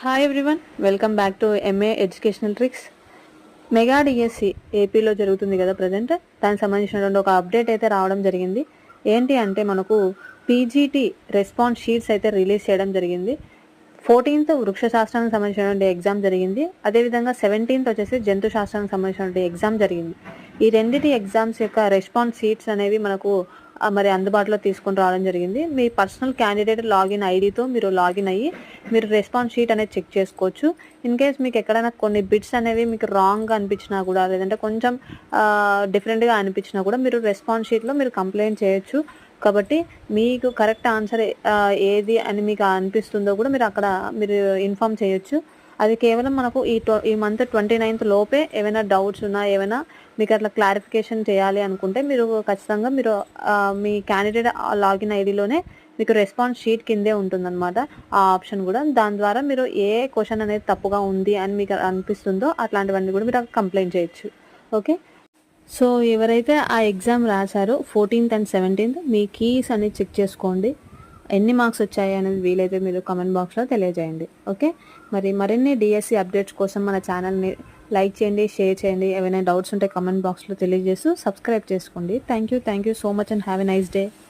Hi everyone, welcome back to MA educational tricks. Mega DSC ఏపీలో జరుగుతుంది కదా present. దానికి సంబంధించినటువంటి ఒక అప్డేట్ అయితే రావడం జరిగింది. ఏంటి అంటే మనకు పీజీటీ రెస్పాన్స్ షీట్స్ అయితే రిలీజ్ చేయడం జరిగింది. 14th వృక్ష శాస్త్రానికి సంబంధించినటువంటి ఎగ్జామ్ జరిగింది. అదేవిధంగా 17th వచ్చేసి జంతు శాస్త్రానికి సంబంధించినటువంటి ఎగ్జామ్ జరిగింది. ఈ రెండింటి ఎగ్జామ్స్ యొక్క రెస్పాన్స్ షీట్స్ అనేవి మనకు మరి అందుబాటులో తీసుకొని రావడం జరిగింది. మీ పర్సనల్ క్యాండిడేట్ లాగిన్ ఐడితో మీరు లాగిన్ అయ్యి మీరు రెస్పాన్స్ షీట్ అనేది చెక్ చేసుకోవచ్చు. ఇన్ కేస్ మీకు ఎక్కడైనా కొన్ని బిట్స్ అనేవి మీకు రాంగ్గా అనిపించినా కూడా, లేదంటే కొంచెం డిఫరెంట్గా అనిపించినా కూడా మీరు రెస్పాన్స్ షీట్లో మీరు కంప్లైంట్ చేయొచ్చు. కాబట్టి మీకు కరెక్ట్ ఆన్సర్ ఏది అని మీకు అనిపిస్తుందో కూడా మీరు అక్కడ మీరు ఇన్ఫామ్ చేయొచ్చు. అది కేవలం మనకు ఈ మంత్ 29th లోపే ఏమైనా డౌట్స్ ఉన్నా, ఏమైనా మీకు అట్లా క్లారిఫికేషన్ చేయాలి అనుకుంటే మీరు ఖచ్చితంగా మీరు మీ క్యాండిడేట్ లాగిన్ ఐడిలోనే మీకు రెస్పాన్స్ షీట్ కిందే ఉంటుందన్నమాట ఆ ఆప్షన్ కూడా. దాని ద్వారా మీరు ఏ క్వశ్చన్ అనేది తప్పుగా ఉంది అని మీకు అనిపిస్తుందో అట్లాంటివన్నీ కూడా మీరు కంప్లైంట్ చేయొచ్చు. ఓకే, సో ఎవరైతే ఆ ఎగ్జామ్ రాశారో 14th and 17th me keys అనేది చెక్ చేసుకోండి. ఎన్ని మార్క్స్ వచ్చాయి అనేది వీలైతే మీరు కామెంట్ బాక్స్లో తెలియజేయండి. ఓకే, మరి మరిన్ని డిఎస్సి అప్డేట్స్ కోసం మన ఛానల్ని లైక్ చేయండి, షేర్ చేయండి. ఏమైనా డౌట్స్ ఉంటే కామెంట్ బాక్స్లో తెలియజేస్తూ సబ్స్క్రైబ్ చేసుకోండి. Thank you so much and have a nice day.